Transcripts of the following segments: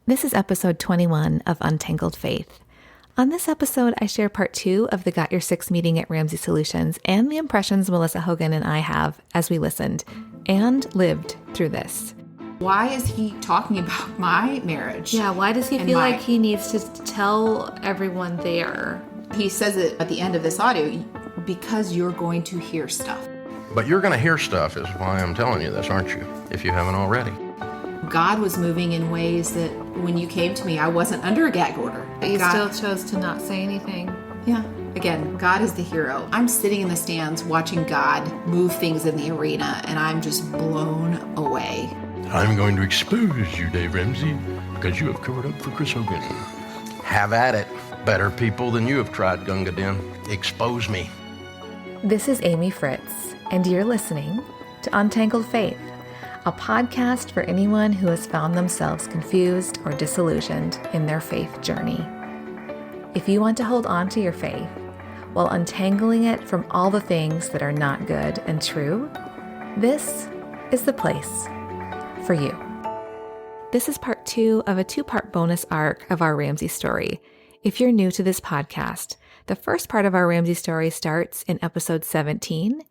This is episode 21 of Untangled Faith. On this episode, I share part 2 of the Got Your Six meeting at Ramsey Solutions and the impressions Melissa Hogan and I have as we listened and lived through this. Why is he talking about my marriage? Yeah, why does he feel like he needs to tell everyone there? He says it at the end of this audio, because you're going to hear stuff. But you're going to hear stuff is why I'm telling you this, aren't you? If you haven't already. God was moving in ways that when you came to me, I wasn't under a gag order. You still chose to not say anything. Yeah. Again, God is the hero. I'm sitting in the stands watching God move things in the arena, and I'm just blown away. I'm going to expose you, Dave Ramsey, because you have covered up for Chris Hogan. Have at it. Better people than you have tried, Gunga Din. Expose me. This is Amy Fritz, and you're listening to Untangled Faith, a podcast for anyone who has found themselves confused or disillusioned in their faith journey. If you want to hold on to your faith while untangling it from all the things that are not good and true, this is the place for you. This is part 2 of a 2-part bonus arc of our Ramsey story. If you're new to this podcast, the first part of our Ramsey story starts in episode 17.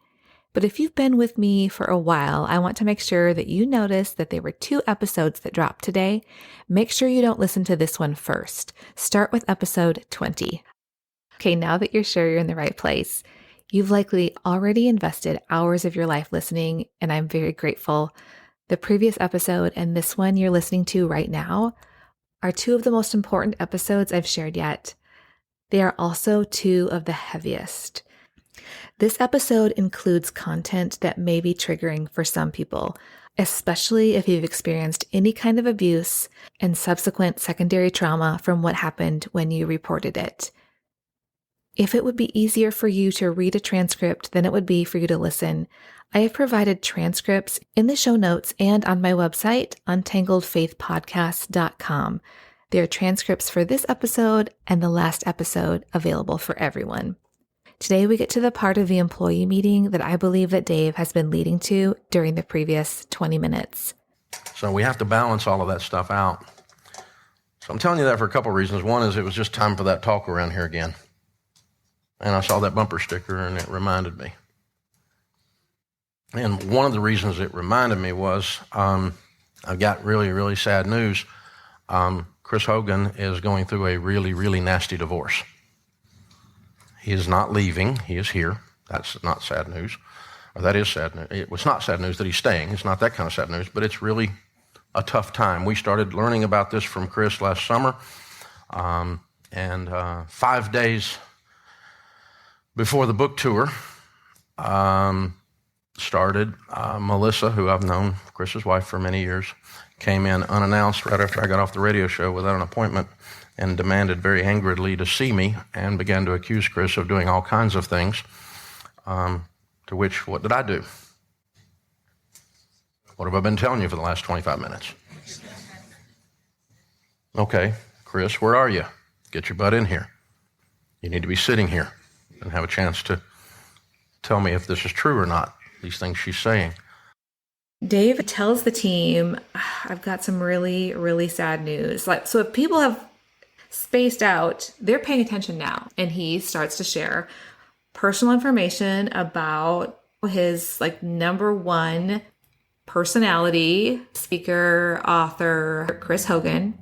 But if you've been with me for a while, I want to make sure that you notice that there were 2 episodes that dropped today. Make sure you don't listen to this one first. Start with episode 20. Okay, now that you're sure you're in the right place, you've likely already invested hours of your life listening, and I'm very grateful. The previous episode and this one you're listening to right now are 2 of the most important episodes I've shared yet. They are also 2 of the heaviest. This episode includes content that may be triggering for some people, especially if you've experienced any kind of abuse and subsequent secondary trauma from what happened when you reported it. If it would be easier for you to read a transcript than it would be for you to listen, I have provided transcripts in the show notes and on my website, untangledfaithpodcast.com. There are transcripts for this episode and the last episode available for everyone. Today we get to the part of the employee meeting that I believe that Dave has been leading to during the previous 20 minutes. So we have to balance all of that stuff out. So I'm telling you that for a couple of reasons. One is it was just time for that talk around here again. And I saw that bumper sticker and it reminded me. And one of the reasons it reminded me was I've got really, really sad news. Chris Hogan is going through a really, really nasty divorce. He is not leaving. He is here. That's not sad news. Or that is sad news. It's not sad news that he's staying. It's not that kind of sad news, but it's really a tough time. We started learning about this from Chris last summer. And 5 days before the book tour started, Melissa, who I've known, Chris's wife, for many years, came in unannounced right after I got off the radio show without an appointment and demanded very angrily to see me and began to accuse Chris of doing all kinds of things, to which, what did I do? What have I been telling you for the last 25 minutes? Okay, Chris, where are you? Get your butt in here. You need to be sitting here and have a chance to tell me if this is true or not, these things she's saying. Dave tells the team, I've got some really, really sad news. So if people have spaced out, they're paying attention now. And he starts to share personal information about his number 1 personality, speaker, author, Chris Hogan,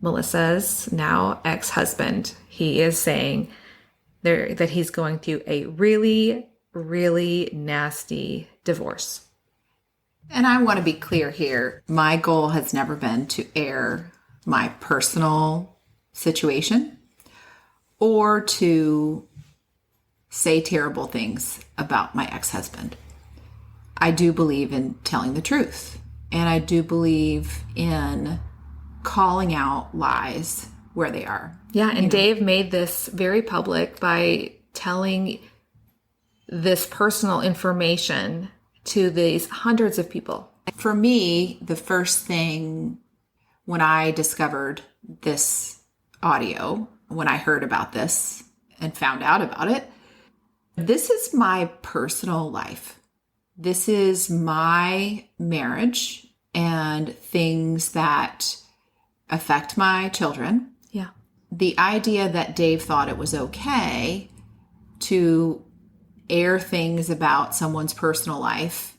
Melissa's now ex-husband. He is saying that he's going through a really, really nasty divorce. And I want to be clear here. My goal has never been to air my personal situation or to say terrible things about my ex-husband. I do believe in telling the truth, and I do believe in calling out lies where they are. Yeah, and Dave made this very public by telling this personal information to these hundreds of people. For me, the first thing when I discovered this audio, when I heard about this and found out about it, this is my personal life. This is my marriage and things that affect my children. Yeah. The idea that Dave thought it was okay to air things about someone's personal life,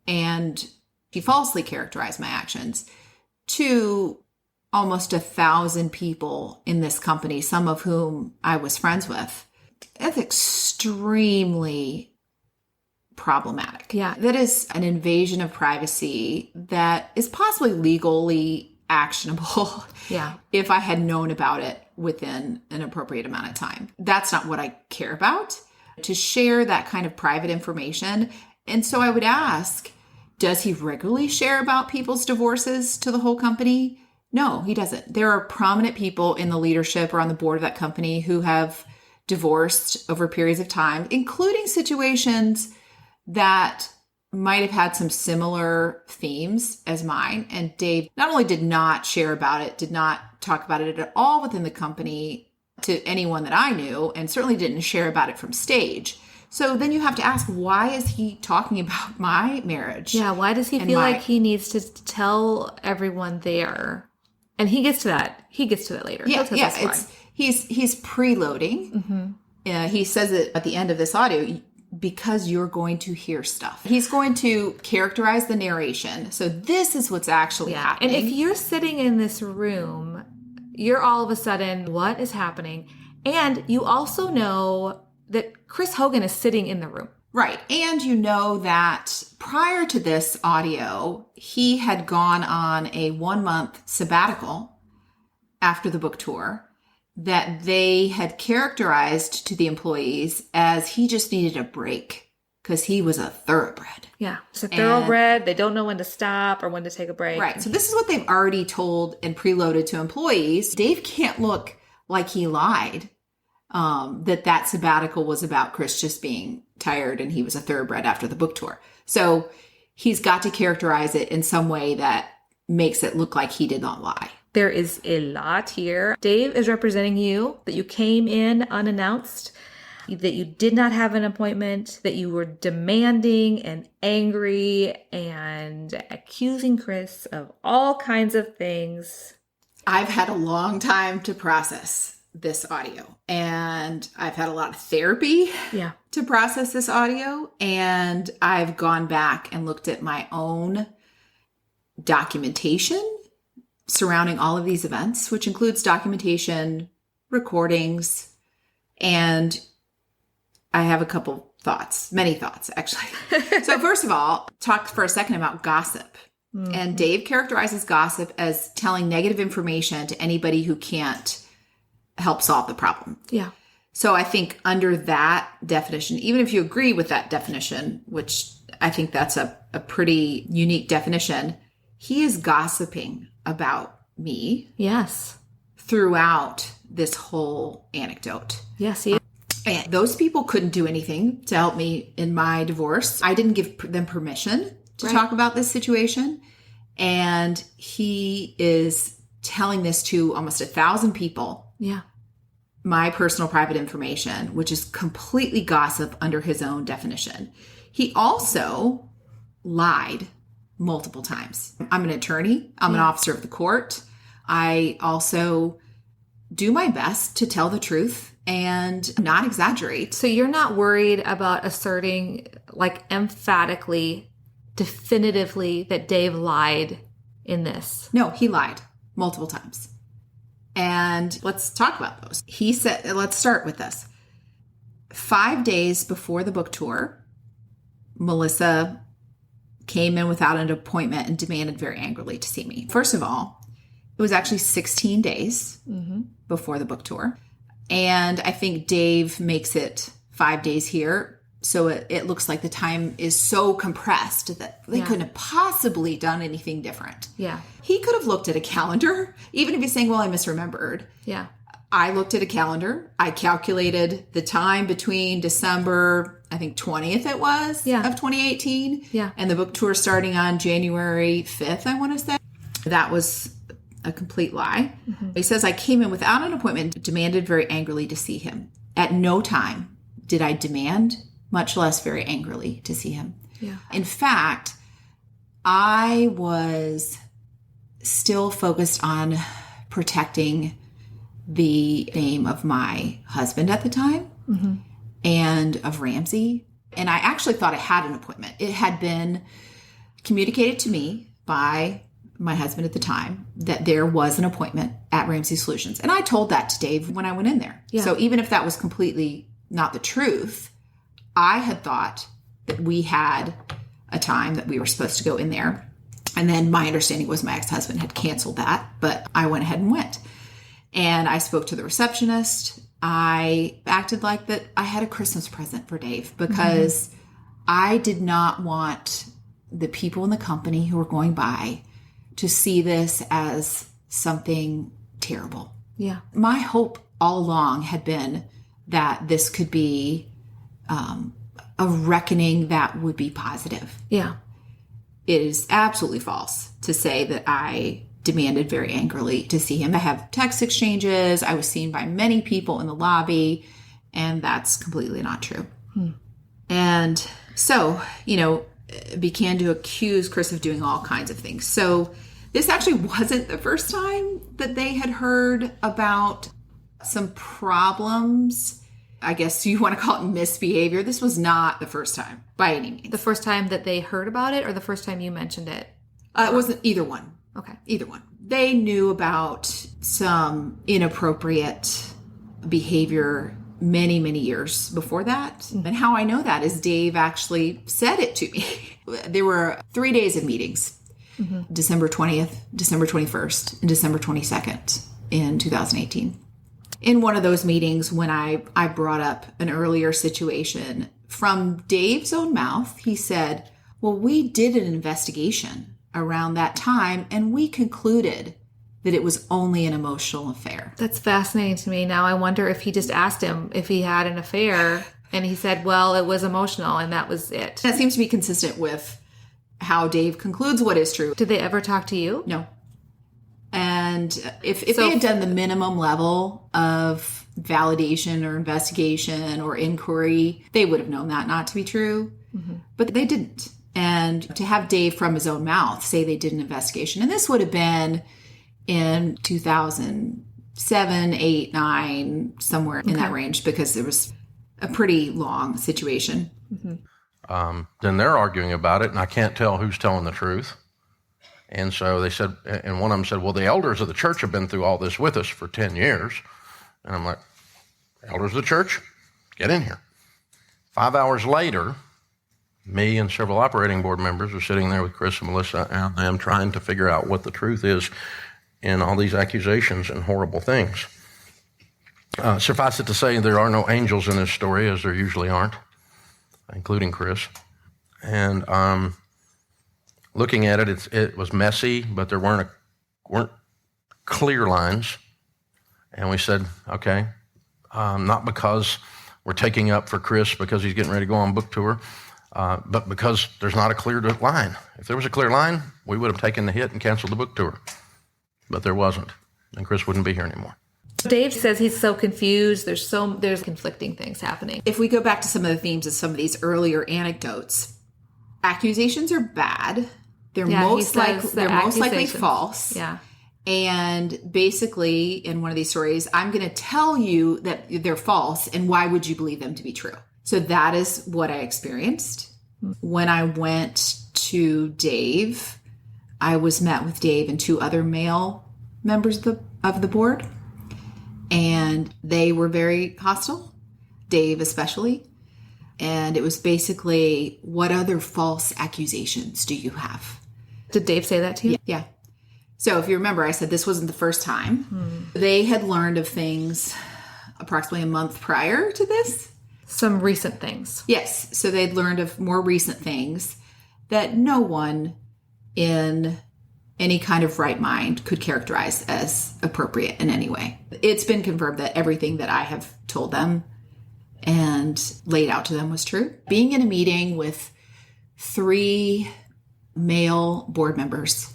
and he falsely characterized my actions to almost 1,000 people in this company, some of whom I was friends with. That's extremely problematic. Yeah. That is an invasion of privacy that is possibly legally actionable. Yeah. If I had known about it within an appropriate amount of time. That's not what I care about, to share that kind of private information. And so I would ask, does he regularly share about people's divorces to the whole company? No, he doesn't. There are prominent people in the leadership or on the board of that company who have divorced over periods of time, including situations that might have had some similar themes as mine. And Dave not only did not share about it, did not talk about it at all within the company to anyone that I knew, and certainly didn't share about it from stage. So then you have to ask, why is he talking about my marriage? Yeah, why does he feel like he needs to tell everyone there? And he gets to that. He gets to that later. Yeah, he's preloading. He says it at the end of this audio, because you're going to hear stuff. He's going to characterize the narration. So this is what's actually happening. And if you're sitting in this room, you're all of a sudden, what is happening? And you also know that Chris Hogan is sitting in the room. Right. And you know that prior to this audio, he had gone on a 1-month sabbatical after the book tour that they had characterized to the employees as he just needed a break because he was a thoroughbred. Yeah. It's a thoroughbred. They don't know when to stop or when to take a break. Right. So this is what they've already told and preloaded to employees. Dave can't look like he lied, that sabbatical was about Chris just being tired and he was a thoroughbred after the book tour. So he's got to characterize it in some way that makes it look like he did not lie. There is a lot here. Dave is representing you, that you came in unannounced, that you did not have an appointment, that you were demanding and angry and accusing Chris of all kinds of things. I've had a long time to process this audio, and I've had a lot of therapy to process this audio, and I've gone back and looked at my own documentation surrounding all of these events, which includes documentation, recordings, and I have a couple thoughts, many thoughts, actually. So first of all, talk for a second about gossip. Mm-hmm. And Dave characterizes gossip as telling negative information to anybody who can't help solve the problem. Yeah. So I think under that definition, even if you agree with that definition, which I think that's a pretty unique definition, he is gossiping about me. Yes. Throughout this whole anecdote. Yes, he is. And those people couldn't do anything to help me in my divorce. I didn't give them permission to talk about this situation. And he is telling this to almost 1,000 people. Yeah. My personal private information, which is completely gossip under his own definition. He also lied multiple times. I'm an attorney. I'm an officer of the court. I also do my best to tell the truth and not exaggerate. So you're not worried about asserting, like, emphatically, definitively that Dave lied in this? No, he lied multiple times. And let's talk about those. He said, let's start with this. 5 days before the book tour, Melissa came in without an appointment and demanded very angrily to see me. First of all, it was actually 16 days before the book tour. And I think Dave makes it 5 days here. So it looks like the time is so compressed that they couldn't have possibly done anything different. Yeah. He could have looked at a calendar, even if he's saying, well, I misremembered. Yeah. I looked at a calendar. I calculated the time between December, I think 20th it was, of 2018. Yeah. And the book tour starting on January 5th, I want to say. That was a complete lie. Mm-hmm. He says, I came in without an appointment, demanded very angrily to see him. At no time did I demand, much less very angrily, to see him. Yeah. In fact, I was still focused on protecting the name of my husband at the time and of Ramsey. And I actually thought I had an appointment. It had been communicated to me by my husband at the time that there was an appointment at Ramsey Solutions. And I told that to Dave when I went in there. Yeah. So even if that was completely not the truth, I had thought that we had a time that we were supposed to go in there. And then my understanding was my ex-husband had canceled that, but I went ahead and went. And I spoke to the receptionist. I acted like that I had a Christmas present for Dave because I did not want the people in the company who were going by to see this as something terrible. Yeah. My hope all along had been that this could be a reckoning that would be positive. Yeah. It is absolutely false to say that I demanded very angrily to see him. I have text exchanges. I was seen by many people in the lobby, and that's completely not true. And so, began to accuse Chris of doing all kinds of things. So this actually wasn't the first time that they had heard about some problems. I guess you want to call it misbehavior. This was not the first time by any means. The first time that they heard about it or the first time you mentioned it? It wasn't either one. Okay. Either one. They knew about some inappropriate behavior many, many years before that. And how I know that is Dave actually said it to me. There were 3 days of meetings, December 20th, December 21st, and December 22nd in 2018. In one of those meetings, when I brought up an earlier situation, from Dave's own mouth, he said, well, we did an investigation around that time, and we concluded that it was only an emotional affair. That's fascinating to me. Now I wonder if he just asked him if he had an affair, and he said, well, it was emotional, and that was it. That seems to be consistent with how Dave concludes what is true. Did they ever talk to you? No. And if they had done the minimum level of validation or investigation or inquiry, they would have known that not to be true. But they didn't. And to have Dave from his own mouth say they did an investigation, and this would have been in 2007, 8, 9, somewhere in that range, because it was a pretty long situation. Then they're arguing about it, and I can't tell who's telling the truth. And so they said, and one of them said, well, the elders of the church have been through all this with us for 10 years. And I'm like, elders of the church, get in here. 5 hours later, me and several operating board members are sitting there with Chris and Melissa and them trying to figure out what the truth is in all these accusations and horrible things. Suffice it to say, there are no angels in this story, as there usually aren't, including Chris. And looking at it, it was messy, but there weren't clear lines. And we said, okay, not because we're taking up for Chris because he's getting ready to go on book tour, but because there's not a clear line. If there was a clear line, we would have taken the hit and canceled the book tour. But there wasn't, and Chris wouldn't be here anymore. Dave says he's so confused. There's conflicting things happening. If we go back to some of the themes of some of these earlier anecdotes, accusations are bad. They're most likely false. Yeah. And basically, in one of these stories, I'm going to tell you that they're false, and why would you believe them to be true? So that is what I experienced. When I went to Dave, I was met with Dave and 2 other male members of the board, and they were very hostile, Dave especially. And it was basically, what other false accusations do you have? Did Dave say that to you? Yeah. So if you remember, I said this wasn't the first time. They had learned of things approximately a month prior to this. Some recent things. Yes. So they'd learned of more recent things that no one in any kind of right mind could characterize as appropriate in any way. It's been confirmed that everything that I have told them and laid out to them was true. Being in a meeting with 3 male board members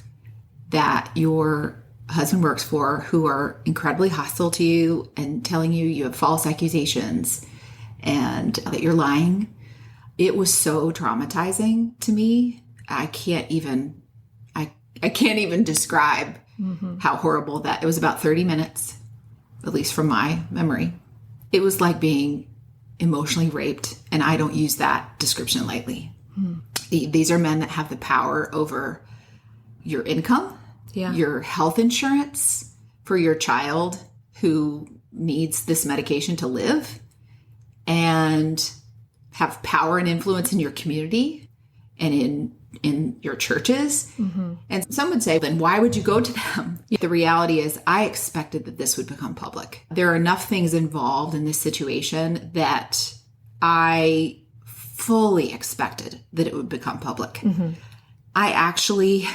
that your husband works for who are incredibly hostile to you and telling you you have false accusations and that you're lying, it was so traumatizing to me. I can't even describe how horrible that it was. About 30 minutes, at least from my memory. It was like being emotionally raped, and I don't use that description lightly. These are men that have the power over your income, your health insurance for your child who needs this medication to live, and have power and influence in your community and in your churches. And some would say, then why would you go to them? The reality is I expected that this would become public. There are enough things involved in this situation that I fully expected that it would become public. I actually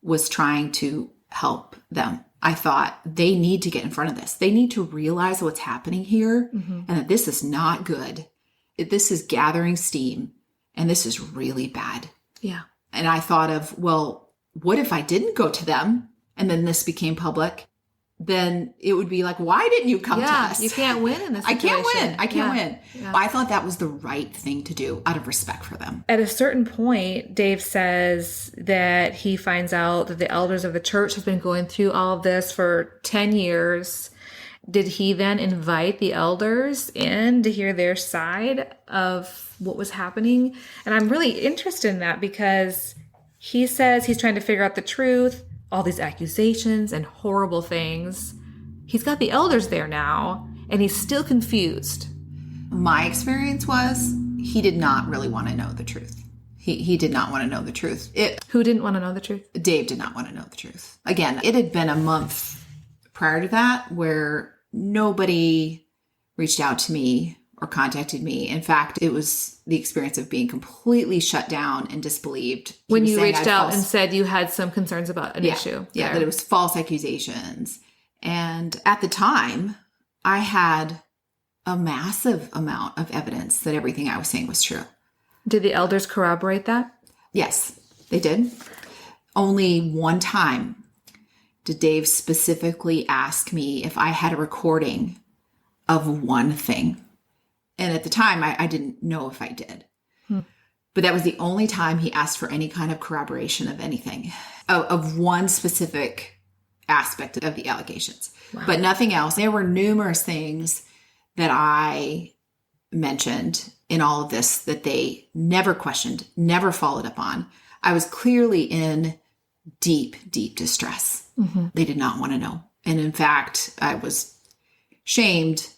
was trying to help them. I thought they need to get in front of this. They need to realize what's happening here and that this is not good. This is gathering steam and this is really bad. Yeah. And I thought of, well, what if I didn't go to them and then this became public? Then it would be like, why didn't you come to us? You can't win in this situation. I can't win. Yeah. I thought that was the right thing to do out of respect for them. At a certain point, Dave says that he finds out that the elders of the church have been going through all of this for 10 years. Did he then invite the elders in to hear their side of what was happening? And I'm really interested in that because he says he's trying to figure out the truth. All these accusations and horrible things. He's got the elders there now, and he's still confused. My experience was he did not really want to know the truth. He did not want to know the truth. Who didn't want to know the truth? Dave did not want to know the truth. Again, it had been a month prior to that where nobody reached out to me or contacted me. In fact, it was the experience of being completely shut down and disbelieved. When you reached out and said you had some concerns about an issue. Yeah, that it was false accusations. And at the time, I had a massive amount of evidence that everything I was saying was true. Did the elders corroborate that? Yes, they did. Only one time did Dave specifically ask me if I had a recording of one thing. And at the time, I didn't know if I did. But that was the only time he asked for any kind of corroboration of anything, of one specific aspect of the allegations. Wow. But nothing else. There were numerous things that I mentioned in all of this that they never questioned, never followed up on. I was clearly in deep, deep distress. They did not want to know. And in fact, I was shamed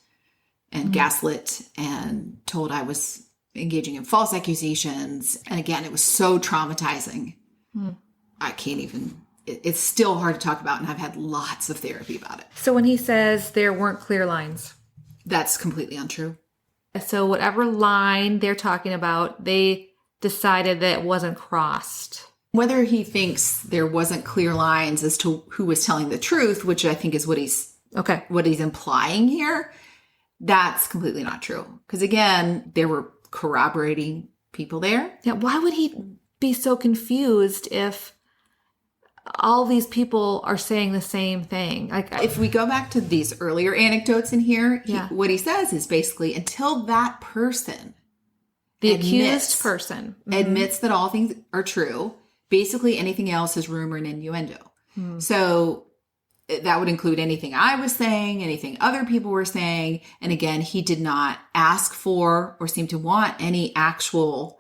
and gaslit and told I was engaging in false accusations. And again, it was so traumatizing. I can't even, it's still hard to talk about. And I've had lots of therapy about it. So when he says there weren't clear lines, that's completely untrue. So whatever line they're talking about, they decided that it wasn't crossed. Whether he thinks there wasn't clear lines as to who was telling the truth, which I think is what he's implying here, that's completely not true. Because again, there were corroborating people there. Yeah, why would he be so confused if all these people are saying the same thing? If we go back to these earlier anecdotes in here, what he says is basically until that person, the accused person, admits that all things are true, basically anything else is rumor and innuendo. So that would include anything I was saying, anything other people were saying. And again, he did not ask for or seem to want any actual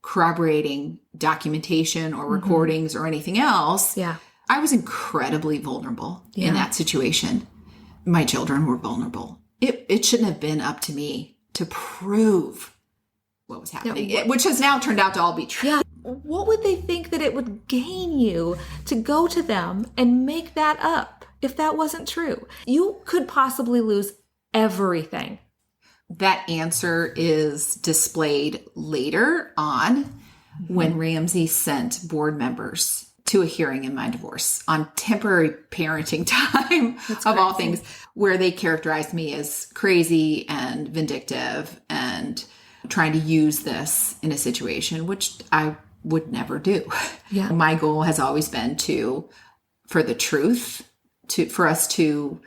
corroborating documentation or recordings or anything else. Yeah. I was incredibly vulnerable in that situation. My children were vulnerable. It shouldn't have been up to me to prove what was happening, which has now turned out to all be true. Yeah. What would they think that it would gain you to go to them and make that up if that wasn't true? You could possibly lose everything. That answer is displayed later on when Ramsey sent board members to a hearing in my divorce on temporary parenting time of all things, where they characterized me as crazy and vindictive and trying to use this in a situation, which I would never do. Yeah. My goal has always been for the truth, for us to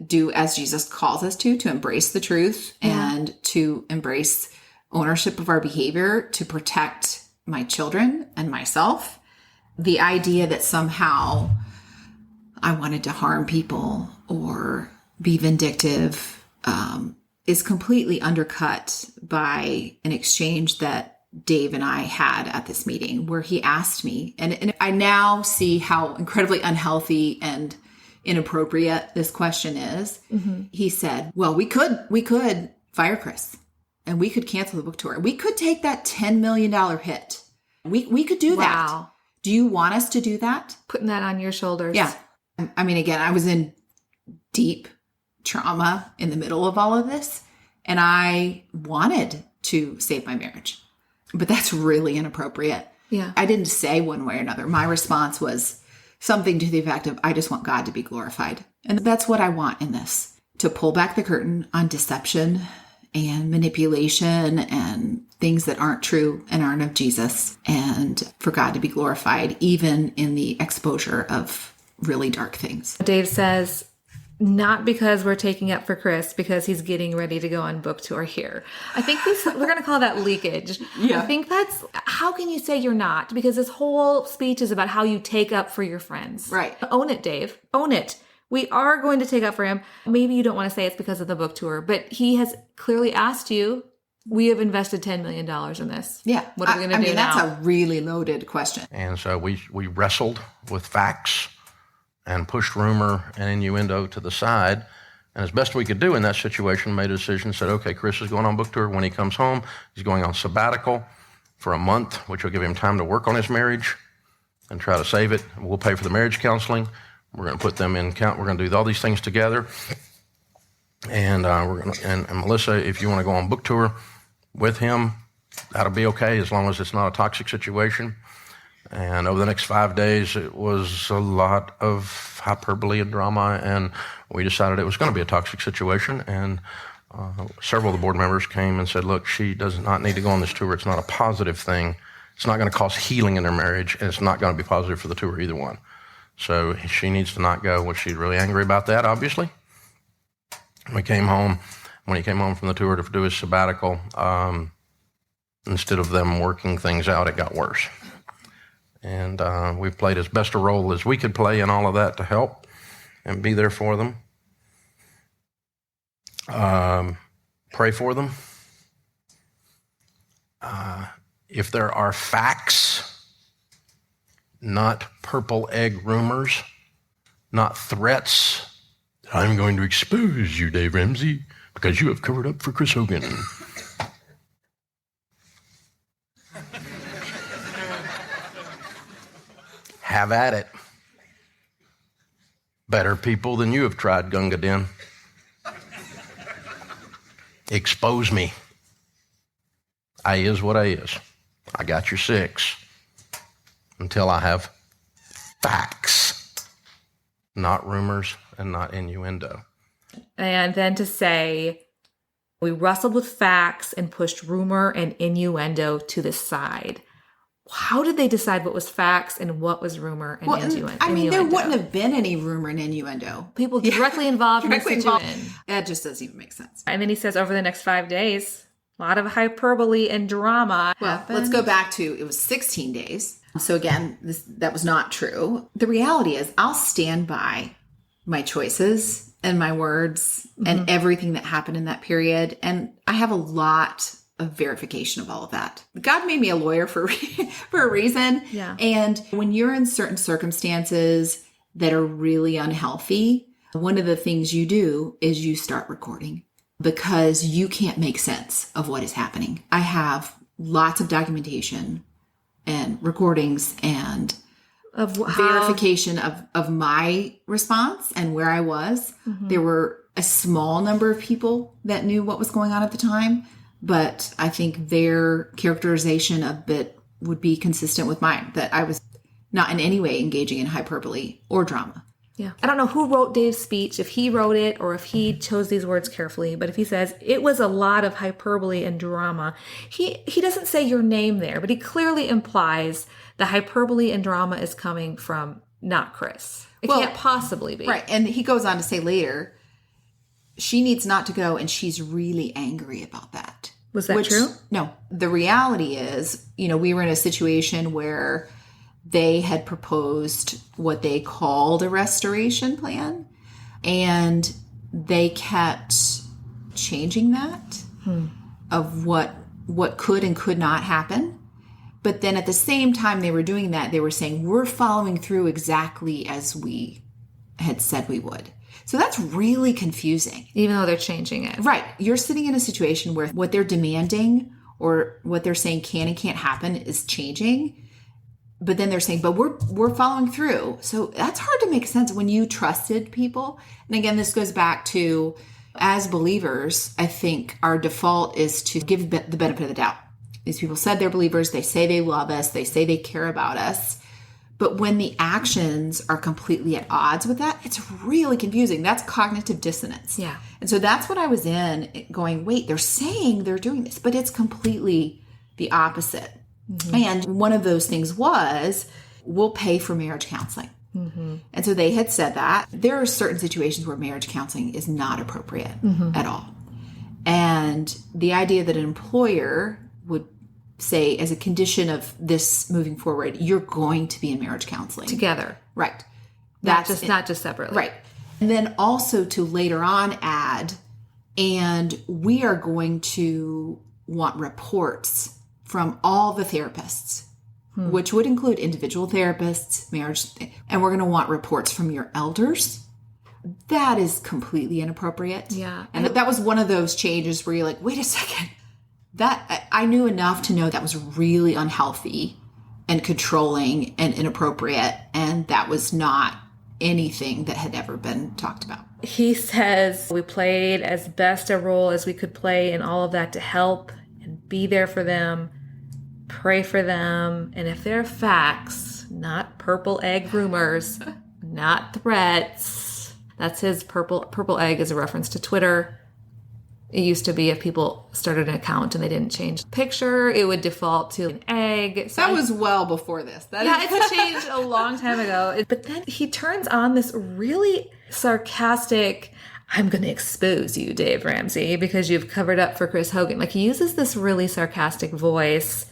do as Jesus calls us to embrace the truth and to embrace ownership of our behavior, to protect my children and myself. The idea that somehow I wanted to harm people or be vindictive, is completely undercut by an exchange that Dave and I had at this meeting where he asked me, and I now see how incredibly unhealthy and inappropriate this question is. Mm-hmm. He said, well, we could fire Chris and we could cancel the book tour. We could take that $10 million hit. We could do that. Wow. Do you want us to do that? Putting that on your shoulders. Yeah. I mean, again, I was in deep trauma in the middle of all of this, and I wanted to save my marriage. But that's really inappropriate. Yeah. I didn't say one way or another. My response was something to the effect of, I just want God to be glorified. And that's what I want in this, to pull back the curtain on deception and manipulation and things that aren't true and aren't of Jesus, and for God to be glorified, even in the exposure of really dark things. Dave says, not because we're taking up for Chris, because he's getting ready to go on book tour here. I think we're going to call that leakage. Yeah. I think that's, how can you say you're not? Because this whole speech is about how you take up for your friends. Right. Own it, Dave. Own it. We are going to take up for him. Maybe you don't want to say it's because of the book tour, but he has clearly asked you, we have invested $10 million in this. Yeah. What are we going to do now? That's a really loaded question. And so we wrestled with facts and pushed rumor and innuendo to the side. And as best we could do in that situation, made a decision, said, okay, Chris is going on book tour. When he comes home, he's going on sabbatical for a month, which will give him time to work on his marriage and try to save it. We'll pay for the marriage counseling. We're going to put them in count. We're going to do all these things together. And and Melissa, if you want to go on book tour with him, that'll be okay as long as it's not a toxic situation. And over the next 5 days, it was a lot of hyperbole and drama, and we decided it was going to be a toxic situation. And several of the board members came and said, look, she does not need to go on this tour. It's not a positive thing. It's not going to cause healing in their marriage, and it's not going to be positive for the tour, either one. So she needs to not go. Well, she's really angry about that, obviously. We came home. When he came home from the tour to do his sabbatical, instead of them working things out, it got worse. And we played as best a role as we could play in all of that to help and be there for them. Pray for them. If there are facts, not purple egg rumors, not threats, I'm going to expose you, Dave Ramsey, because you have covered up for Chris Hogan. Have at it. Better people than you have tried, Gunga Din. Expose me. I is what I is. I got your 6 until I have facts, not rumors and not innuendo. And then to say, we wrestled with facts and pushed rumor and innuendo to the side. How did they decide what was facts and what was rumor and innuendo? I mean, there wouldn't have been any rumor and innuendo. People directly involved in the situation. That just doesn't even make sense. And then he says, over the next 5 days, a lot of hyperbole and drama happened. Let's go back to, it was 16 days. So again, that was not true. The reality is, I'll stand by my choices and my words and everything that happened in that period. And I have a lot of verification of all of that. God made me a lawyer for a reason. Yeah. And when you're in certain circumstances that are really unhealthy, one of the things you do is you start recording because you can't make sense of what is happening. I have lots of documentation and recordings and of verification of my response and where I was. There were a small number of people that knew what was going on at the time, but I think their characterization of it would be consistent with mine, that I was not in any way engaging in hyperbole or drama. Yeah. I don't know who wrote Dave's speech, if he wrote it or if he chose these words carefully, but if he says it was a lot of hyperbole and drama, he doesn't say your name there, but he clearly implies the hyperbole and drama is coming from not Chris. It can't possibly be. Right. And he goes on to say later, she needs not to go, and she's really angry about that. Was that true? No. The reality is, we were in a situation where they had proposed what they called a restoration plan, and they kept changing that of what could and could not happen. But then at the same time they were doing that, they were saying, we're following through exactly as we had said we would. So that's really confusing. Even though they're changing it. Right. You're sitting in a situation where what they're demanding or what they're saying can and can't happen is changing. But then they're saying, but we're following through. So that's hard to make sense when you trusted people. And again, this goes back to, as believers, I think our default is to give the benefit of the doubt. These people said they're believers. They say they love us. They say they care about us. But when the actions are completely at odds with that, it's really confusing. That's cognitive dissonance. Yeah. And so that's what I was in going, wait, they're saying they're doing this, but it's completely the opposite. Mm-hmm. And one of those things was, we'll pay for marriage counseling. Mm-hmm. And so they had said that. There are certain situations where marriage counseling is not appropriate at all. And the idea that an employer would say, as a condition of this moving forward, you're going to be in marriage counseling. Together. Right. Not just separately. Right. And then also to later on add, and we are going to want reports from all the therapists, which would include individual therapists, marriage, and we're going to want reports from your elders. That is completely inappropriate. Yeah. And that was one of those changes where you're like, wait a second. That I knew enough to know that was really unhealthy and controlling and inappropriate. And that was not anything that had ever been talked about. He says we played as best a role as we could play in all of that to help and be there for them, pray for them. And if there are facts, not purple egg rumors, not threats. That's his purple egg is a reference to Twitter. It used to be if people started an account and they didn't change the picture, it would default to an egg. So that was well before this. It's changed a long time ago. But then he turns on this really sarcastic, I'm going to expose you, Dave Ramsey, because you've covered up for Chris Hogan. Like, he uses this really sarcastic voice.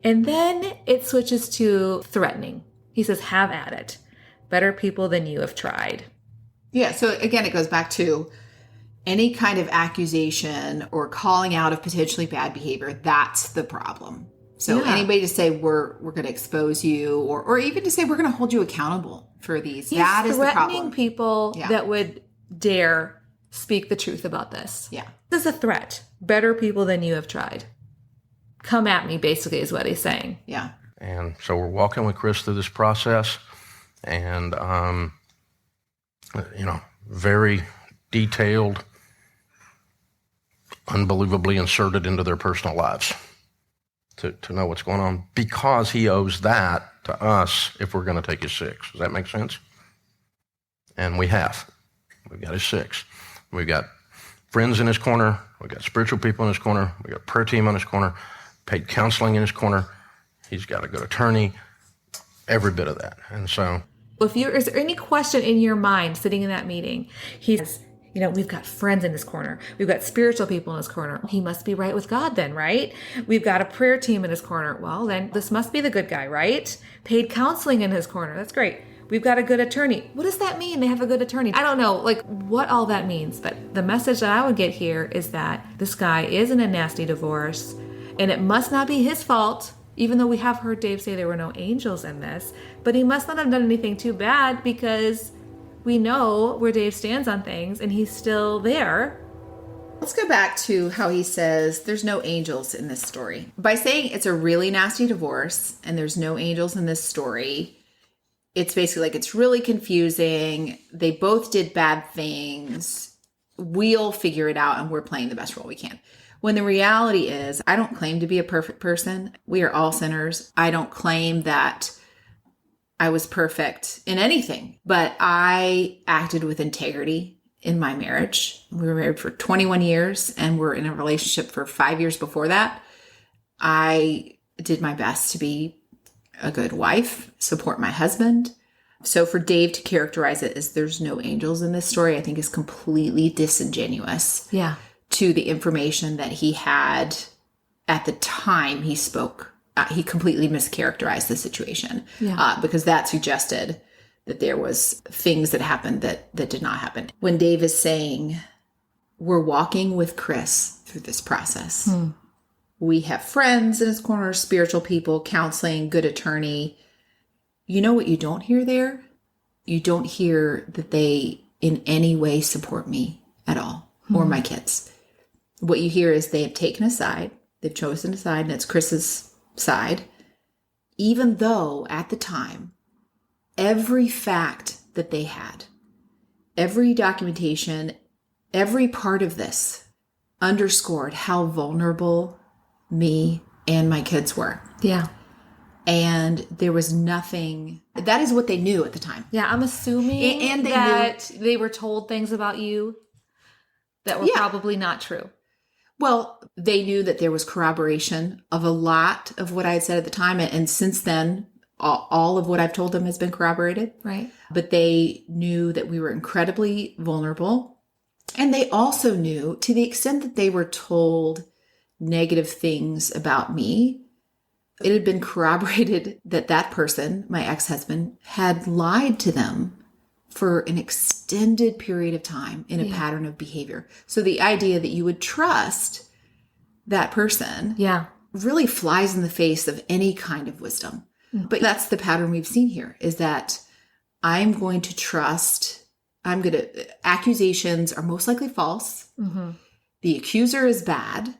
And then it switches to threatening. He says, have at it. Better people than you have tried. Yeah. So again, it goes back to any kind of accusation or calling out of potentially bad behavior. That's the problem. So anybody to say we're going to expose you or even to say we're going to hold you accountable for these. That is the problem. Threatening people that would dare speak the truth about this. Yeah. This is a threat. Better people than you have tried. Come at me, basically, is what he's saying. Yeah. And so we're walking with Chris through this process, and, very detailed, unbelievably inserted into their personal lives to know what's going on, because he owes that to us if we're going to take his 6. Does that make sense? And we have. We've got his 6. We've got friends in his corner. We've got spiritual people in his corner. We've got a prayer team on his corner, paid counseling in his corner. He's got a good attorney, every bit of that. And so, is there any question in your mind sitting in that meeting? He says, we've got friends in his corner. We've got spiritual people in his corner. He must be right with God then, right? We've got a prayer team in his corner. Well, then this must be the good guy, right? Paid counseling in his corner. That's great. We've got a good attorney. What does that mean? They have a good attorney. I don't know, what all that means. But the message that I would get here is that this guy is in a nasty divorce, and it must not be his fault, even though we have heard Dave say there were no angels in this. But he must not have done anything too bad, because we know where Dave stands on things, and he's still there. Let's go back to how he says there's no angels in this story. By saying it's a really nasty divorce and there's no angels in this story, it's basically like it's really confusing. They both did bad things. We'll figure it out, and we're playing the best role we can. When the reality is, I don't claim to be a perfect person. We are all sinners. I don't claim that I was perfect in anything, but I acted with integrity in my marriage. We were married for 21 years and we're in a relationship for 5 years before that. I did my best to be a good wife, support my husband. So for Dave to characterize it as there's no angels in this story, I think is completely disingenuous. Yeah. To the information that he had at the time he spoke he completely mischaracterized the situation Yeah. because that suggested that there was things that happened that did not happen. When Dave is saying, we're walking with Chris through this process. We have friends in his corner, spiritual people, counseling, good attorney. You know what you don't hear there? You don't hear that they in any way support me at all or my kids. What you hear is they have taken a side. They've chosen a side, and it's Chris's side. Even though at the time, every fact that they had, every documentation, every part of this underscored how vulnerable me and my kids were. Yeah. And there was nothing, that is what they knew at the time. Yeah, I'm assuming And they that they were told things about you that were probably not true. Well, they knew that there was corroboration of a lot of what I had said at the time. And since then, all of what I've told them has been corroborated. Right. But they knew that we were incredibly vulnerable. And they also knew, to the extent that they were told negative things about me, it had been corroborated that that person, my ex-husband, had lied to them for an extended period of time in a pattern of behavior. So the idea that you would trust that person really flies in the face of any kind of wisdom. But that's the pattern we've seen here, is that I'm going to trust, accusations are most likely false. The accuser is bad.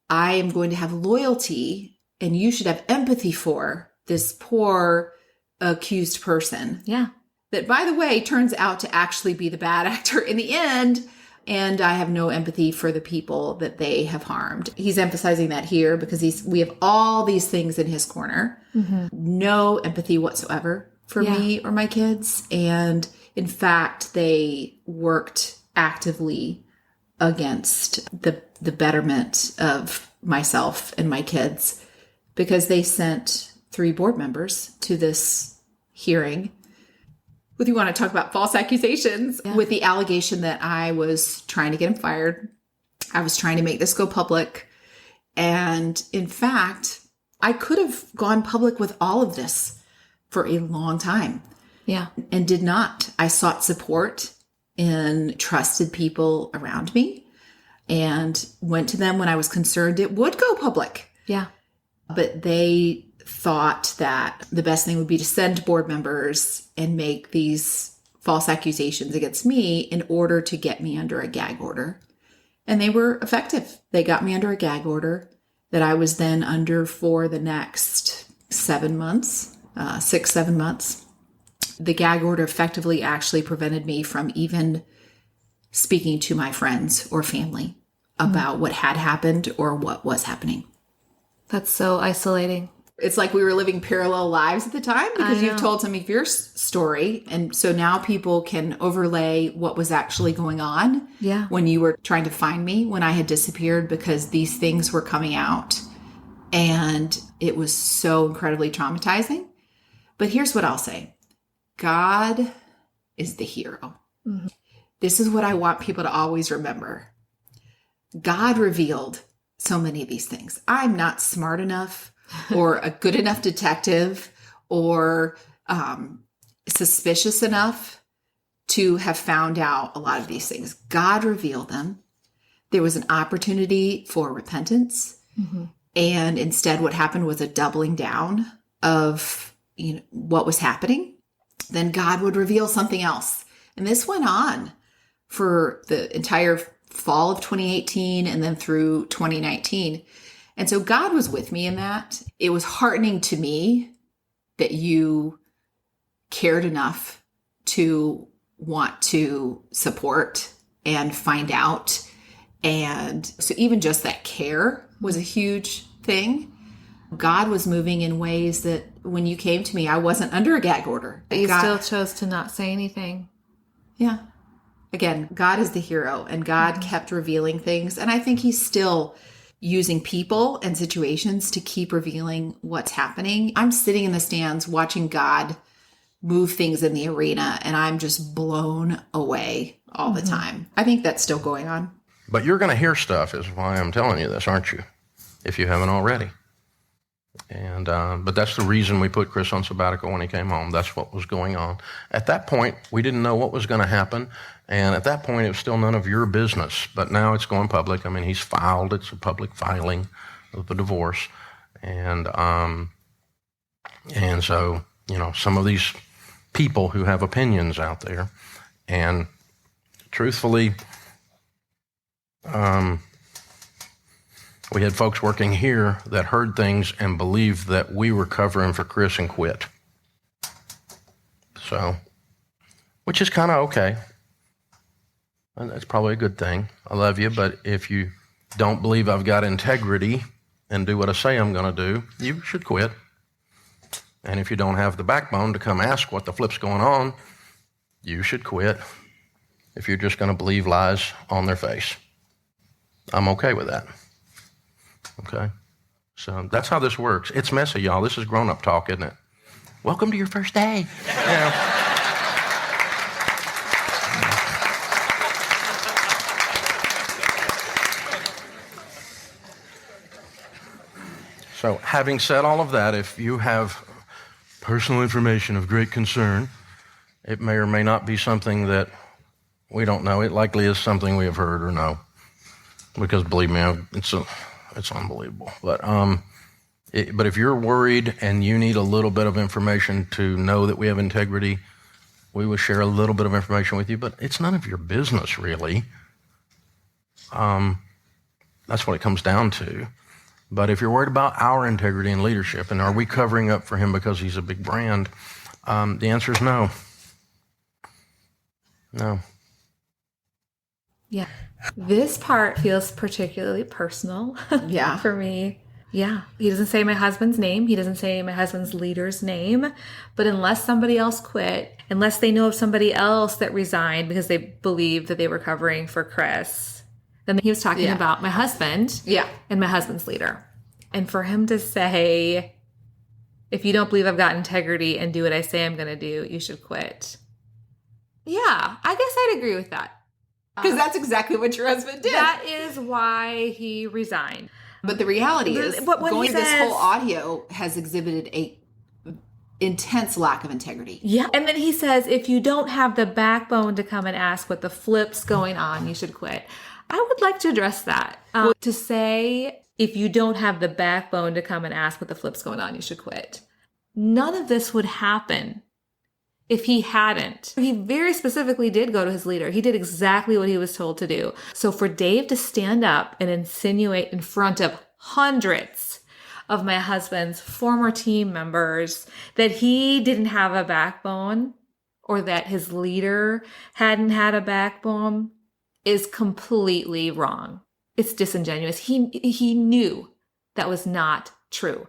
I am going to have loyalty, and you should have empathy for this poor accused person. Yeah. That, by the way, turns out to actually be the bad actor in the end. And I have no empathy for the people that they have harmed. He's emphasizing that here because we have all these things in his corner. No empathy whatsoever for me or my kids. And in fact, they worked actively against the betterment of myself and my kids because they sent 3 board members to this hearing. If you want to talk about false accusations, with the allegation that I was trying to get him fired. I was trying to make this go public. And in fact, I could have gone public with all of this for a long time. Yeah. And did not. I sought support in trusted people around me and went to them when I was concerned it would go public. Yeah. But they thought that the best thing would be to send board members and make these false accusations against me in order to get me under a gag order. And they were effective. They got me under a gag order that I was then under for the next 7 months, 6-7 months. The gag order effectively actually prevented me from even speaking to my friends or family about what had happened or what was happening. That's so isolating. It's like we were living parallel lives at the time because you've told some of your story. And so now people can overlay what was actually going on when you were trying to find me, when I had disappeared, because these things were coming out. And it was so incredibly traumatizing. But here's what I'll say. God is the hero. This is what I want people to always remember. God revealed so many of these things. I'm not smart enough or a good enough detective or suspicious enough to have found out a lot of these things. God revealed them. There was an opportunity for repentance. And instead what happened was a doubling down of what was happening. Then God would reveal something else. And this went on for the entire fall of 2018 and then through 2019. And so God was with me in that. It was heartening to me that you cared enough to want to support and find out. And so even just that care was a huge thing. God was moving in ways that when you came to me, I wasn't under a gag order. But you still chose to not say anything. Yeah. Again, God is the hero, and God kept revealing things. And I think he's still using people and situations to keep revealing what's happening. I'm sitting in the stands watching God move things in the arena, and I'm just blown away all the time. I think that's still going on. But you're going to hear stuff is why I'm telling you this, aren't you? If you haven't already. And but that's the reason we put Chris on sabbatical when he came home. That's what was going on. At that point, we didn't know what was going to happen. And at that point, it was still none of your business. But now it's going public. I mean, he's filed. It's a public filing of the divorce. And so, some of these people who have opinions out there, and truthfully, we had folks working here that heard things and believed that we were covering for Chris and quit. So, which is kind of okay. And that's probably a good thing. I love you, but if you don't believe I've got integrity and do what I say I'm going to do, you should quit. And if you don't have the backbone to come ask what the flip's going on, you should quit. If you're just going to believe lies on their face, I'm okay with that. Okay? So that's how this works. It's messy, y'all. This is grown-up talk, isn't it? Welcome to your first day. So having said all of that, if you have personal information of great concern, it may or may not be something that we don't know. It likely is something we have heard or know. Because believe me, it's unbelievable. But if you're worried and you need a little bit of information to know that we have integrity, we will share a little bit of information with you, but it's none of your business, really. That's what it comes down to. But if you're worried about our integrity and leadership, and are we covering up for him because he's a big brand, the answer is no. No. Yeah. This part feels particularly personal for me. Yeah. He doesn't say my husband's name. He doesn't say my husband's leader's name. But unless somebody else quit, unless they know of somebody else that resigned because they believed that they were covering for Chris, then he was talking about my husband and my husband's leader. And for him to say, if you don't believe I've got integrity and do what I say I'm going to do, you should quit. Yeah, I guess I'd agree with that. Because that's exactly what your husband did. That is why he resigned. But the reality is, this whole audio has exhibited a intense lack of integrity. Yeah. And then he says, if you don't have the backbone to come and ask what the flip's going on, you should quit. I would like to address that. To say, if you don't have the backbone to come and ask what the flip's going on, you should quit. None of this would happen if he hadn't. He very specifically did go to his leader. He did exactly what he was told to do. So for Dave to stand up and insinuate in front of hundreds of my husband's former team members that he didn't have a backbone or that his leader hadn't had a backbone is completely wrong. It's disingenuous. He knew that was not true.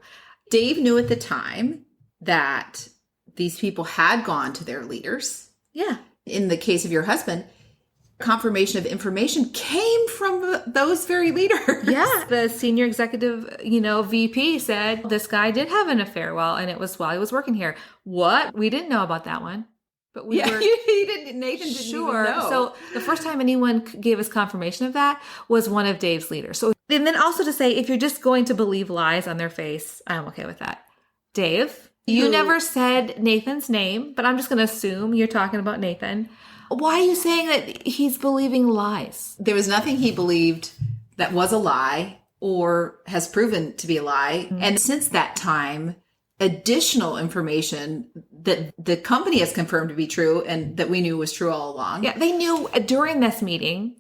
Dave knew at the time that these people had gone to their leaders. Yeah. In the case of your husband, confirmation of information came from those very leaders. Yeah. The senior executive, VP said this guy did have an affair while he was working here. What? We didn't know about that one. But Nathan didn't even know. So the first time anyone gave us confirmation of that was one of Dave's leaders. So, and then also to say, if you're just going to believe lies on their face, I'm okay with that. Dave, you never said Nathan's name, but I'm just going to assume you're talking about Nathan. Why are you saying that he's believing lies? There was nothing he believed that was a lie or has proven to be a lie. Mm-hmm. And since that time, additional information that the company has confirmed to be true and that we knew was true all along. Yeah, they knew during this meeting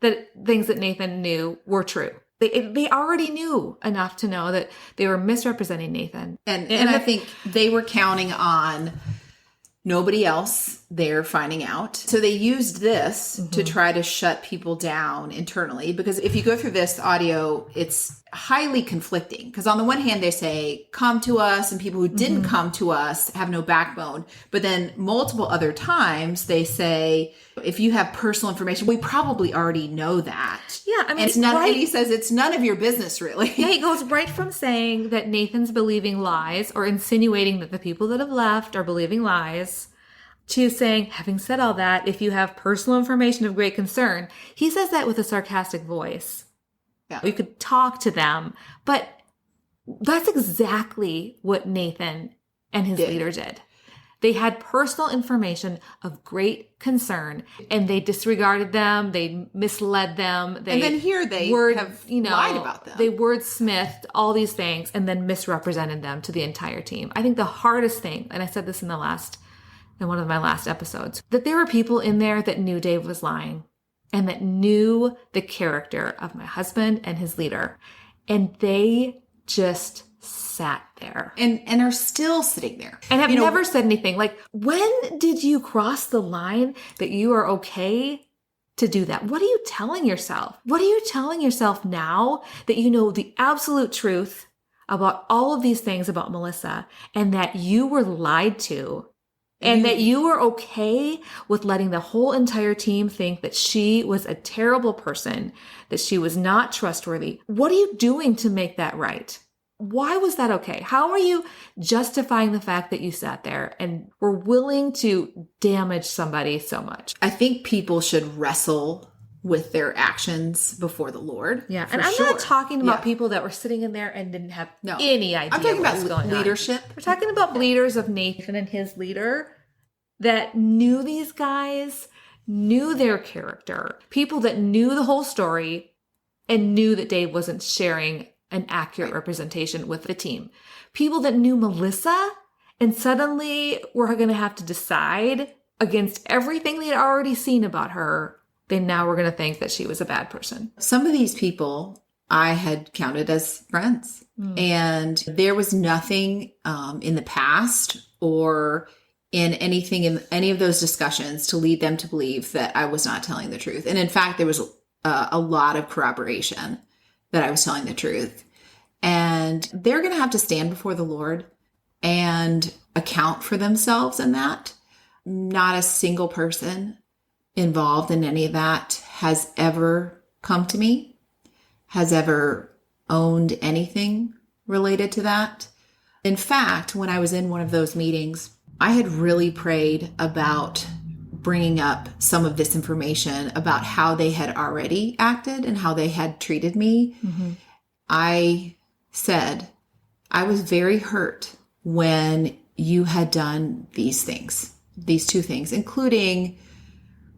that things that Nathan knew were true. They already knew enough to know that they were misrepresenting Nathan. And I think they were counting on nobody else there finding out. So they used this to try to shut people down internally. Because if you go through this audio, it's highly conflicting. Because on the one hand, they say, come to us, and people who didn't come to us have no backbone. But then multiple other times, they say, if you have personal information, we probably already know that. Yeah, I mean, and he says it's none of your business, really. Yeah, he goes right from saying that Nathan's believing lies or insinuating that the people that have left are believing lies to saying, having said all that, if you have personal information of great concern, he says that with a sarcastic voice. Yeah. You could talk to them, but That's exactly what Nathan and his leader did. They had personal information of great concern, and they disregarded them. They misled them. And then here they have lied about them. They wordsmithed all these things and then misrepresented them to the entire team. I think the hardest thing, and I said this in one of my last episodes, that there were people in there that knew Dave was lying and that knew the character of my husband and his leader. And they just sat there and are still sitting there and have never said anything. Like, when did you cross the line that you are okay to do that? What are you telling yourself? What are you telling yourself now that you know the absolute truth about all of these things about Melissa, and that you were lied to, and that you were okay with letting the whole entire team think that she was a terrible person, that she was not trustworthy? What are you doing to make that right? Why was that okay? How are you justifying the fact that you sat there and were willing to damage somebody so much? I think people should wrestle with their actions before the Lord. Yeah. And I'm not talking about people that were sitting in there and didn't have any idea. I'm talking what was about going leadership. On. We're talking about leaders of Nathan and his leader that knew these guys, knew their character, people that knew the whole story and knew that Dave wasn't sharing an accurate representation with the team. People that knew Melissa and suddenly were going to have to decide against everything they'd already seen about her. They now were going to think that she was a bad person. Some of these people I had counted as friends. And there was nothing in the past or in anything in any of those discussions to lead them to believe that I was not telling the truth. And in fact, there was a lot of corroboration that I was telling the truth. And they're going to have to stand before the Lord and account for themselves in that. Not a single person involved in any of that has ever come to me, has ever owned anything related to that. In fact, when I was in one of those meetings, I had really prayed about bringing up some of this information about how they had already acted and how they had treated me. I said, I was very hurt when you had done these things, these two things, including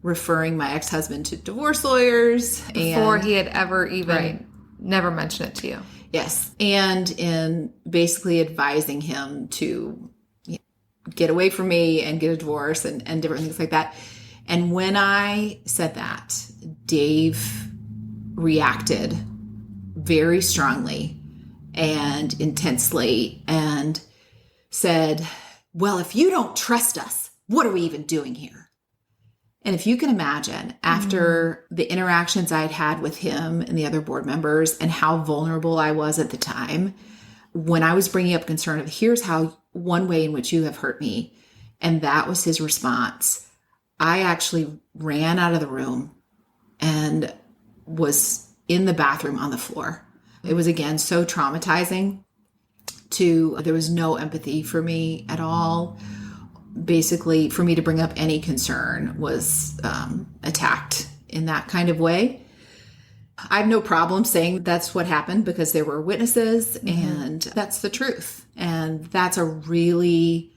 referring my ex-husband to divorce lawyers. Before he had ever even never mentioned it to you. Yes. And in basically advising him to get away from me and get a divorce and different things like that. And when I said that, Dave reacted very strongly and intensely and said, well, if you don't trust us, what are we even doing here? And if you can imagine, after the interactions I'd had with him and the other board members and how vulnerable I was at the time, when I was bringing up concern of here's how one way in which you have hurt me, and that was his response, I actually ran out of the room and was in the bathroom on the floor. It was, again, so traumatizing. There was no empathy for me at all. Basically, for me to bring up any concern was attacked in that kind of way. I have no problem saying that's what happened because there were witnesses and that's the truth. And that's a really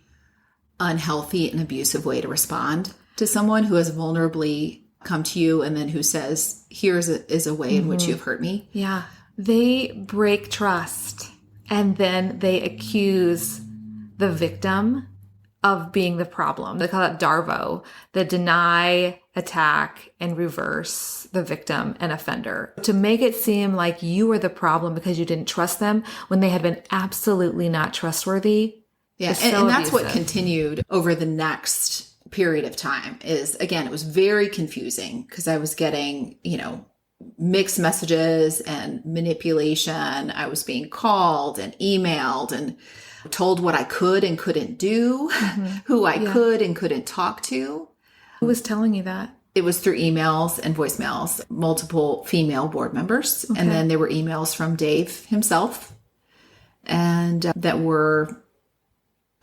unhealthy and abusive way to respond to someone who has vulnerably come to you and then who says, here is a way in which you've hurt me. Yeah. They break trust and then they accuse the victim of being the problem. They call it DARVO, the deny, attack, and reverse the victim and offender, to make it seem like you were the problem because you didn't trust them when they had been absolutely not trustworthy. Yeah, and that's what continued over the next period of time is, again, it was very confusing because I was getting, mixed messages and manipulation. I was being called and emailed and told what I could and couldn't do, who I could and couldn't talk to. Who was telling you that? It was through emails and voicemails, multiple female board members. Okay. And then there were emails from Dave himself and that were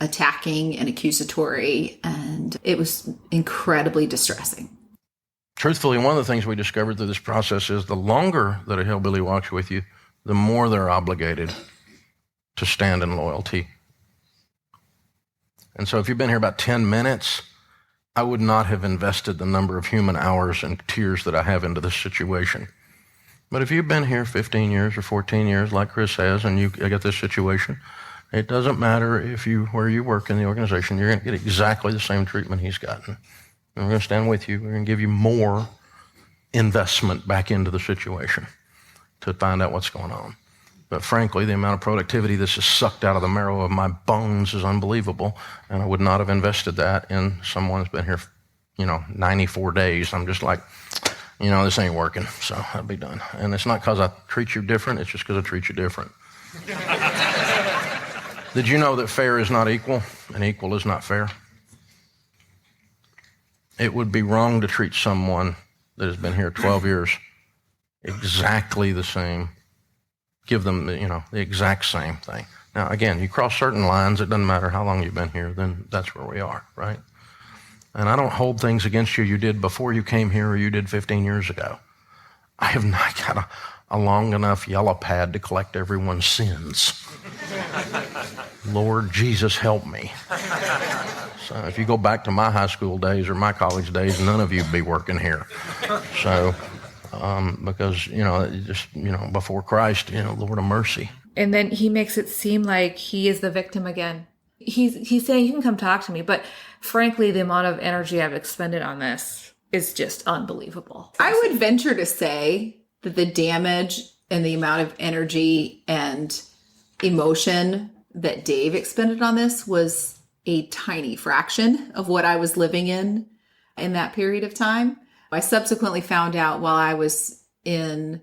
attacking and accusatory. And it was incredibly distressing. Truthfully, one of the things we discovered through this process is the longer that a hillbilly walks with you, the more they're obligated to stand in loyalty. And so if you've been here about 10 minutes, I would not have invested the number of human hours and tears that I have into this situation. But if you've been here 15 years or 14 years, like Chris has, and you get this situation, it doesn't matter where you work in the organization, you're going to get exactly the same treatment he's gotten. And we're going to stand with you. We're going to give you more investment back into the situation to find out what's going on. But frankly, the amount of productivity that's just sucked out of the marrow of my bones is unbelievable, and I would not have invested that in someone who's been here, 94 days. I'm just like, this ain't working, so I'd be done. And it's not because I treat you different, it's just because I treat you different. Did you know that fair is not equal, and equal is not fair? It would be wrong to treat someone that has been here 12 years exactly the same, give them the exact same thing. Now, again, you cross certain lines, it doesn't matter how long you've been here, then that's where we are, right? And I don't hold things against you did before you came here or you did 15 years ago. I have not got a long enough yellow pad to collect everyone's sins. Lord Jesus, help me. So if you go back to my high school days or my college days, none of you would be working here. So, because, before Christ, Lord of mercy. And then he makes it seem like he is the victim again. He's saying, you can come talk to me, but frankly, the amount of energy I've expended on this is just unbelievable. I would venture to say that the damage and the amount of energy and emotion that Dave expended on this was a tiny fraction of what I was living in that period of time. I subsequently found out while I was in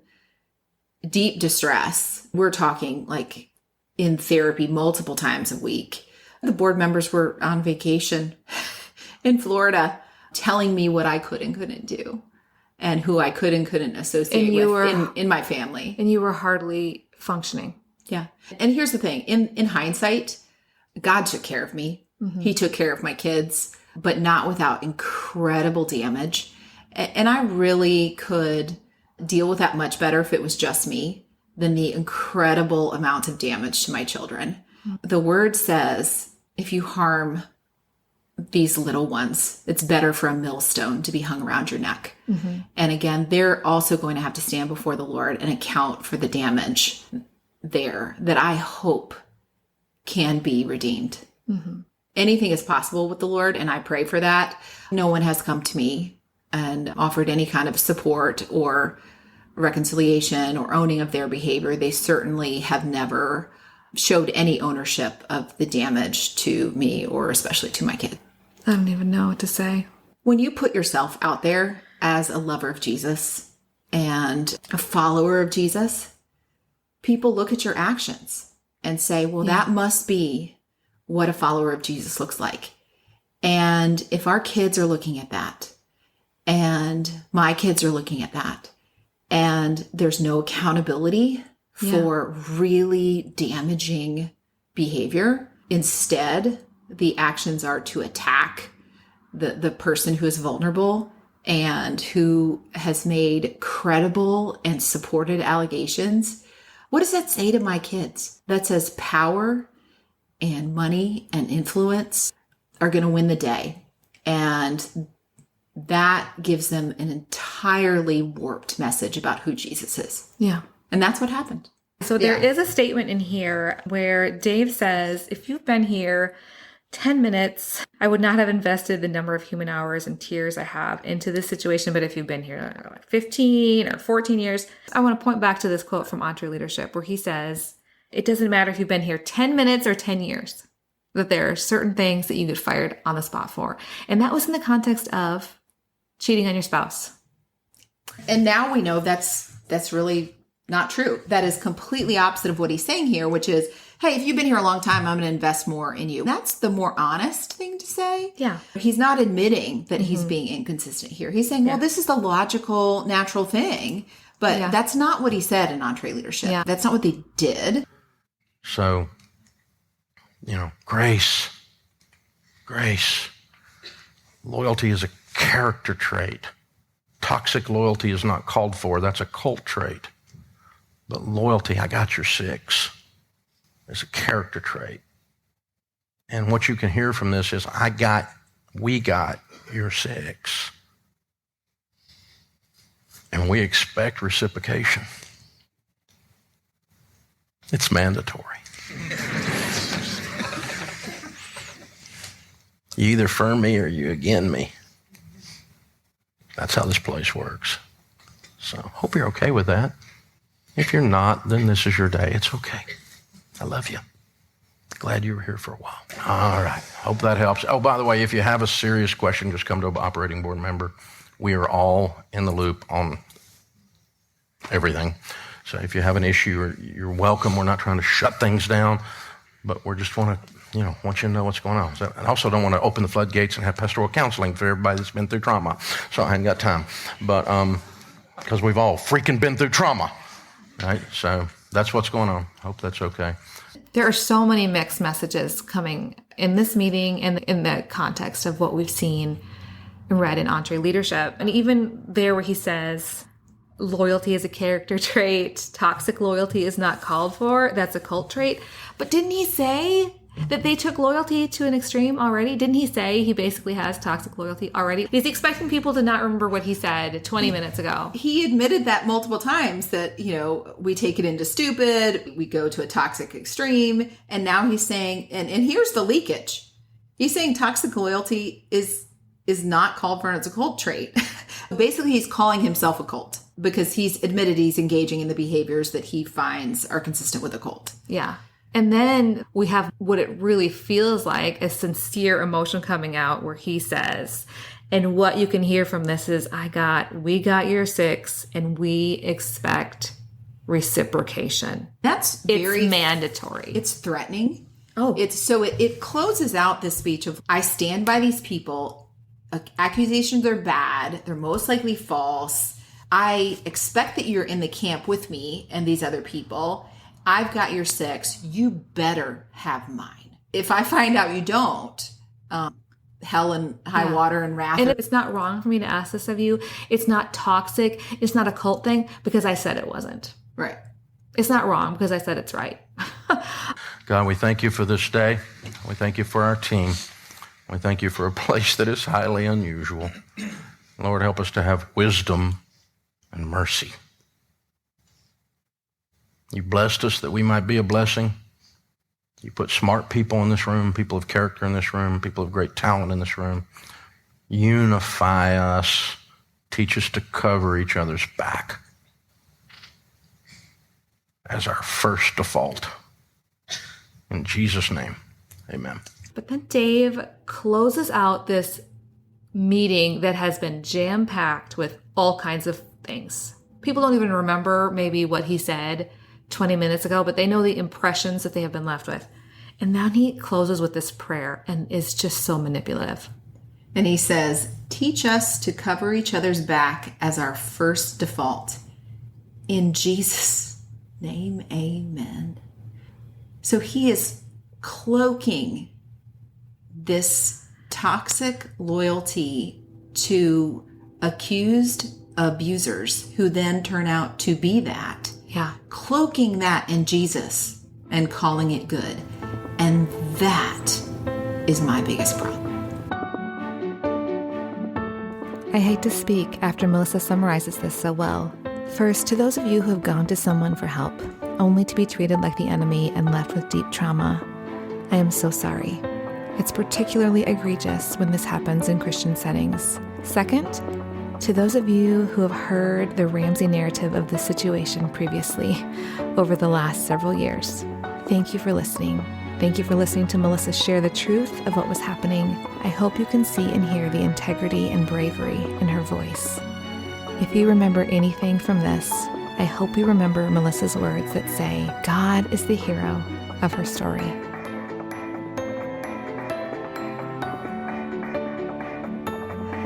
deep distress, we're talking like in therapy multiple times a week. The board members were on vacation in Florida telling me what I could and couldn't do and who I could and couldn't associate with in my family. And you were hardly functioning. Yeah. And here's the thing. In hindsight, God took care of me. Mm-hmm. He took care of my kids, but not without incredible damage. And I really could deal with that much better if it was just me than the incredible amount of damage to my children. Mm-hmm. The word says, if you harm these little ones, it's better for a millstone to be hung around your neck. Mm-hmm. And again, they're also going to have to stand before the Lord and account for the damage there that I hope can be redeemed. Mm-hmm. Anything is possible with the Lord, and I pray for that. No one has come to me and offered any kind of support or reconciliation or owning of their behavior. They certainly have never showed any ownership of the damage to me or especially to my kid. I don't even know what to say. When you put yourself out there as a lover of Jesus and a follower of Jesus, people look at your actions and say, well, that must be what a follower of Jesus looks like. And if our kids are looking at that, and my kids are looking at that, and there's no accountability for really damaging behavior, instead, the actions are to attack the person who is vulnerable and who has made credible and supported allegations. What does that say to my kids? That says power and money and influence are going to win the day. And that gives them an entirely warped message about who Jesus is. Yeah. And that's what happened. So there is a statement in here where Dave says, if you've been here 10 minutes, I would not have invested the number of human hours and tears I have into this situation. But if you've been here like 15 or 14 years, I want to point back to this quote from EntreLeadership where he says, it doesn't matter if you've been here 10 minutes or 10 years, that there are certain things that you get fired on the spot for. And that was in the context of cheating on your spouse. And now we know that's really not true. That is completely opposite of what he's saying here, which is, hey, if you've been here a long time, I'm going to invest more in you. That's the more honest thing to say. Yeah. He's not admitting that he's being inconsistent here. He's saying, well, this is the logical, natural thing. But that's not what he said in EntreLeadership. Yeah. That's not what they did. So, grace. Loyalty is a character trait. Toxic loyalty is not called for. That's a cult trait. But loyalty, I got your six. is a character trait. And what you can hear from this is, we got your 6. And we expect reciprocation. It's mandatory. You either for me or you again me. That's how this place works. So hope you're okay with that. If you're not, then this is your day. It's okay. I love you. Glad you were here for a while. All right. Hope that helps. Oh, by the way, if you have a serious question, just come to an operating board member. We are all in the loop on everything. So if you have an issue, you're welcome. We're not trying to shut things down, but we just want you to know what's going on. So, and also don't want to open the floodgates and have pastoral counseling for everybody that's been through trauma. So I ain't got time. But because we've all freaking been through trauma, right? So that's what's going on. Hope that's okay. There are so many mixed messages coming in this meeting and in the context of what we've seen and read in Entre Leadership. And even there where he says, loyalty is a character trait, toxic loyalty is not called for, that's a cult trait. But didn't he say that they took loyalty to an extreme already? Didn't he say he basically has toxic loyalty already? He's expecting people to not remember what he said 20 minutes ago. He admitted that multiple times that, we take it into stupid, we go to a toxic extreme. And now he's saying, and here's the leakage. He's saying toxic loyalty is not called for and it's a cult trait. Basically, he's calling himself a cult because he's admitted he's engaging in the behaviors that he finds are consistent with a cult. Yeah. And then we have what it really feels like, a sincere emotion coming out where he says, and what you can hear from this is, we got your 6 and we expect reciprocation. It's mandatory. It's threatening. Oh, it closes out this speech of, I stand by these people. Accusations are bad. They're most likely false. I expect that you're in the camp with me and these other people. I've got your 6. You better have mine. If I find out you don't, hell and high water and wrath. And it's not wrong for me to ask this of you. It's not toxic. It's not a cult thing because I said it wasn't. Right. It's not wrong because I said it's right. God, we thank you for this day. We thank you for our team. We thank you for a place that is highly unusual. Lord, help us to have wisdom and mercy. You blessed us that we might be a blessing. You put smart people in this room, people of character in this room, people of great talent in this room. Unify us. Teach us to cover each other's back as our first default. In Jesus' name, amen. But then Dave closes out this meeting that has been jam-packed with all kinds of things. People don't even remember maybe what he said 20 minutes ago, but they know the impressions that they have been left with. And then he closes with this prayer and is just so manipulative. And he says, teach us to cover each other's back as our first default. In Jesus' name, amen. So he is cloaking this toxic loyalty to accused abusers who then turn out to be that. Yeah. Cloaking that in Jesus and calling it good. And that is my biggest problem. I hate to speak after Melissa summarizes this so well. First, to those of you who have gone to someone for help, only to be treated like the enemy and left with deep trauma, I am so sorry. It's particularly egregious when this happens in Christian settings. Second, to those of you who have heard the Ramsey narrative of this situation previously over the last several years, thank you for listening. Thank you for listening to Melissa share the truth of what was happening. I hope you can see and hear the integrity and bravery in her voice. If you remember anything from this, I hope you remember Melissa's words that say, God is the hero of her story.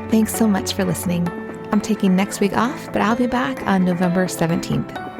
Thanks so much for listening. I'm taking next week off, but I'll be back on November 17th.